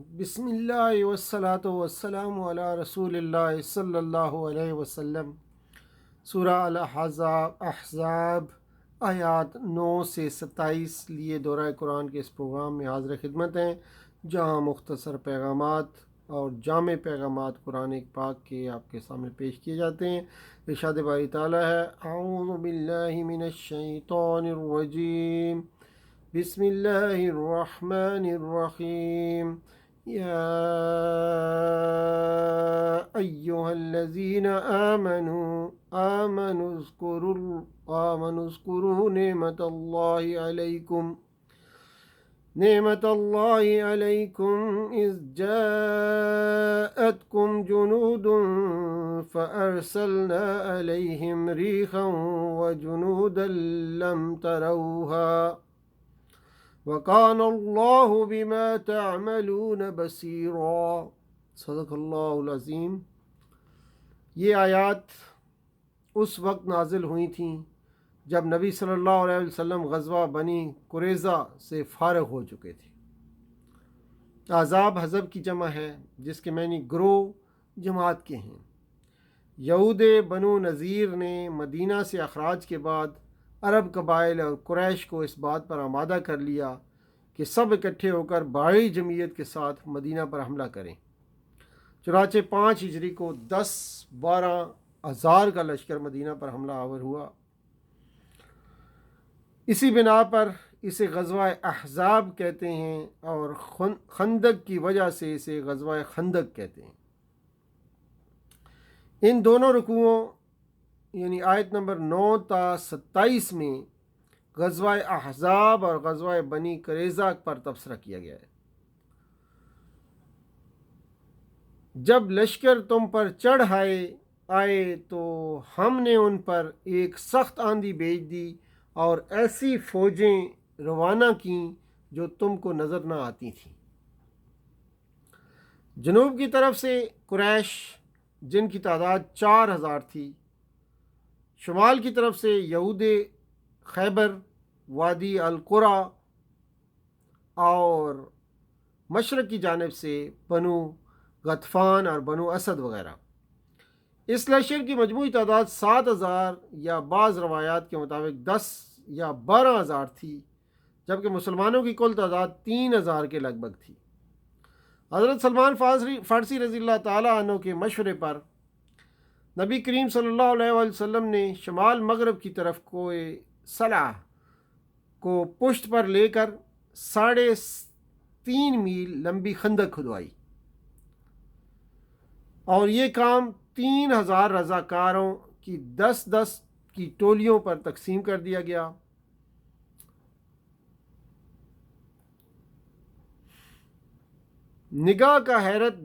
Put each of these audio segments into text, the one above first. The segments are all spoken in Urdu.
بسم اللہ والصلاة والسلام علی رسول اللہ صلی اللہ علیہ وسلم۔ سورہ احزاب آیات 9 سے 27 لیے دورہ قرآن کے اس پروگرام میں حاضر خدمت ہیں، جہاں مختصر پیغامات اور جامع پیغامات قرآن پاک کے آپ کے سامنے پیش کیے جاتے ہیں۔ ارشاد باری تعالیٰ ہے، اعوذ باللہ من الشیطان الرجیم، بسم اللہ الرحمن الرحیم، یا ایہا الذین آمنوا اذکروا نعمت اللہ علیکم اذ جاءتکم جنود فارسلنا علیہم ریحا وجنودا لم تروها وَقَانَ اللَّهُ بِمَا تَعْمَلُونَ بَصِيرًا۔ صدق اللہ العظیم۔ یہ آیات اس وقت نازل ہوئی تھیں جب نبی صلی اللہ علیہ وسلم غزوہ بنی قریظہ سے فارغ ہو چکے تھے۔ احزاب حزب کی جمع ہے، جس کے معنی گروہ، جماعت کے ہیں۔ یہود بنو نذیر نے مدینہ سے اخراج کے بعد عرب قبائل اور قریش کو اس بات پر آمادہ کر لیا کہ سب اکٹھے ہو کر بھاری جمعیت کے ساتھ مدینہ پر حملہ کریں۔ چنانچہ 5 ہجری کو 10-12 ہزار کا لشکر مدینہ پر حملہ آور ہوا۔ اسی بنا پر اسے غزوہ احزاب کہتے ہیں اور خندق کی وجہ سے اسے غزوہ خندق کہتے ہیں۔ ان دونوں رکوعوں یعنی آیت نمبر 9 تا 27 میں غزوہ احزاب اور غزوہ بنی قریظہ پر تبصرہ کیا گیا ہے۔ جب لشکر تم پر چڑھ آئے تو ہم نے ان پر ایک سخت آندھی بھیج دی اور ایسی فوجیں روانہ کیں جو تم کو نظر نہ آتی تھیں۔ جنوب کی طرف سے قریش، جن کی تعداد 4000 تھی، شمال کی طرف سے یہود خیبر، وادی القرا اور مشرق کی جانب سے بنو غطفان اور بنو اسد وغیرہ۔ اس لشکر کی مجموعی تعداد 7000 یا بعض روایات کے مطابق 10 یا 12000 تھی، جبکہ مسلمانوں کی کل تعداد 3000 کے لگ بھگ تھی۔ حضرت سلمان فارسی رضی اللہ تعالیٰ عنہ کے مشورے پر نبی کریم صلی اللہ علیہ وسلم نے شمال مغرب کی طرف کوہ صلع کو پشت پر لے کر 3.5 میل لمبی خندق کھدوائی، اور یہ کام 3000 رضاکاروں کی 10-10 کی ٹولیوں پر تقسیم کر دیا گیا۔ نگاہ کا حیرت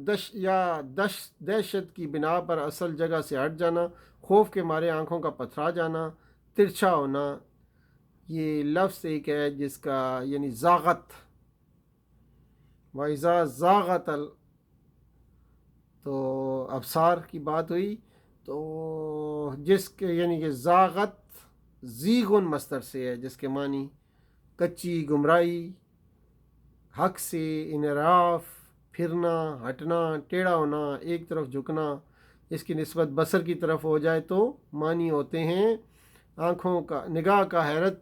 دہشت کی بنا پر اصل جگہ سے ہٹ جانا، خوف کے مارے آنکھوں کا پتھرا جانا، ترچھا ہونا، یہ لفظ ایک ہے جس کا یعنی زاغت، وَإِذَا زَاغَتِ تو ابصار کی بات ہوئی، تو جس کے یعنی کہ زاغت زیغن مصدر سے ہے، جس کے معنی کچی گمراہی، حق سے انحراف، پھرنا، ہٹنا، ٹیڑھا ہونا، ایک طرف جھکنا۔ اس کی نسبت بصر کی طرف ہو جائے تو معنی ہوتے ہیں آنکھوں کا، نگاہ کا حیرت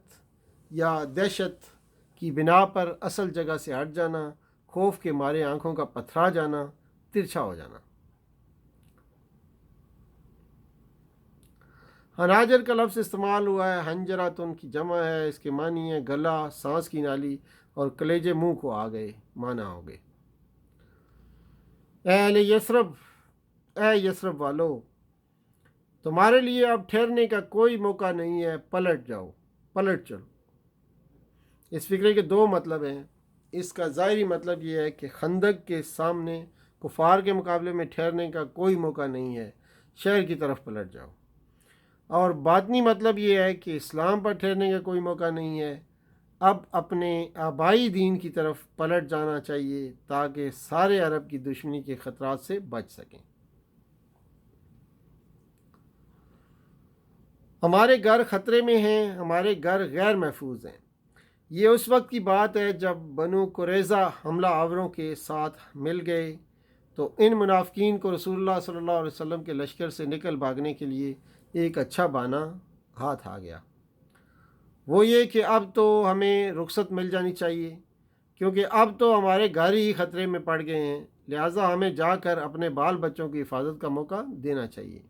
یا دہشت کی بنا پر اصل جگہ سے ہٹ جانا، خوف کے مارے آنکھوں کا پتھرا جانا، ترچھا ہو جانا۔ حناجر کا لفظ استعمال ہوا ہے، حنجراتن کی جمع ہے، اس کے معنی ہے گلا، سانس کی نالی، اور کلیجے منہ کو آ گئے معنی ہو گئے۔ اے یثرب والو، تمہارے لیے اب ٹھہرنے کا کوئی موقع نہیں ہے، پلٹ چلو۔ اس فقرے کے 2 مطلب ہیں۔ اس کا ظاہری مطلب یہ ہے کہ خندق کے سامنے کفار کے مقابلے میں ٹھہرنے کا کوئی موقع نہیں ہے، شہر کی طرف پلٹ جاؤ۔ اور باطنی مطلب یہ ہے کہ اسلام پر ٹھہرنے کا کوئی موقع نہیں ہے، اب اپنے آبائی دین کی طرف پلٹ جانا چاہیے تاکہ سارے عرب کی دشمنی کے خطرات سے بچ سکیں۔ ہمارے گھر خطرے میں ہیں، ہمارے گھر غیر محفوظ ہیں۔ یہ اس وقت کی بات ہے جب بنو قریظہ حملہ آوروں کے ساتھ مل گئے تو ان منافقین کو رسول اللہ صلی اللہ علیہ وسلم کے لشکر سے نکل بھاگنے کے لیے ایک اچھا بہانہ ہاتھ آ گیا، وہ یہ کہ اب تو ہمیں رخصت مل جانی چاہیے، کیونکہ اب تو ہمارے گھر ہی خطرے میں پڑ گئے ہیں، لہٰذا ہمیں جا کر اپنے بال بچوں کی حفاظت کا موقع دینا چاہیے۔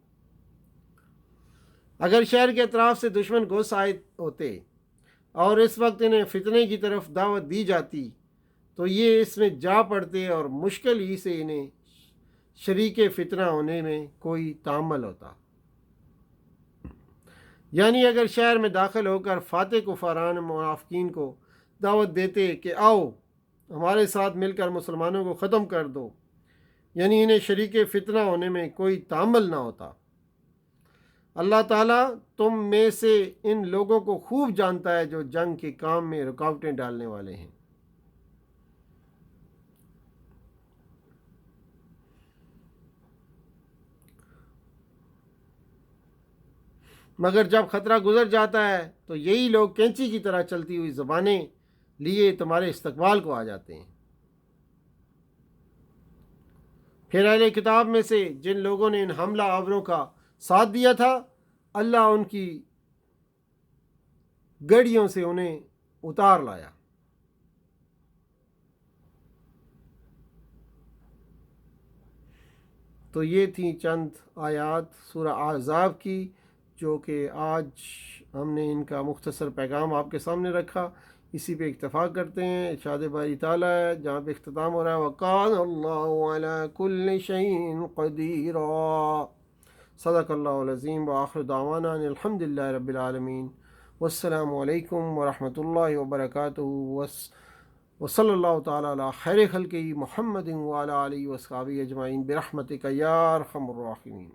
اگر شہر کے اطراف سے دشمن گھس آئے ہوتے اور اس وقت انہیں فتنے کی طرف دعوت دی جاتی تو یہ اس میں جا پڑتے اور مشکل ہی سے انہیں شریک فتنہ ہونے میں کوئی تعمل ہوتا۔ یعنی اگر شہر میں داخل ہو کر فاتح کفاران منافقین کو دعوت دیتے کہ آؤ ہمارے ساتھ مل کر مسلمانوں کو ختم کر دو، یعنی انہیں شریک فتنہ ہونے میں کوئی تعمل نہ ہوتا۔ اللہ تعالیٰ تم میں سے ان لوگوں کو خوب جانتا ہے جو جنگ کے کام میں رکاوٹیں ڈالنے والے ہیں۔ مگر جب خطرہ گزر جاتا ہے تو یہی لوگ کینچی کی طرح چلتی ہوئی زبانیں لیے تمہارے استقبال کو آ جاتے ہیں۔ پھر اہل کتاب میں سے جن لوگوں نے ان حملہ آوروں کا ساتھ دیا تھا، اللہ ان کی گڑیوں سے انہیں اتار لایا۔ تو یہ تھیں چند آیات سورہ احزاب کی، جو کہ آج ہم نے ان کا مختصر پیغام آپ کے سامنے رکھا۔ اسی پہ اکتفا کرتے ہیں، ارشاد باری تعالیٰ ہے جہاں پہ اختتام ہو رہا ہے وَقَانَ اللَّهُ عَلَى كُلِّ شَيْءٍ قَدِيرًا۔ صدق اللہ العظیم وآخر دعوانا ان الحمد للہ رب العالمین، والسلام علیکم ورحمۃ اللہ وبرکاتہ، وصلی اللہ تعالیٰ علی خیر خلقہ محمد وعلی آلہ وصحبہ اجمعین برحمتک یا ارحم الراحمین۔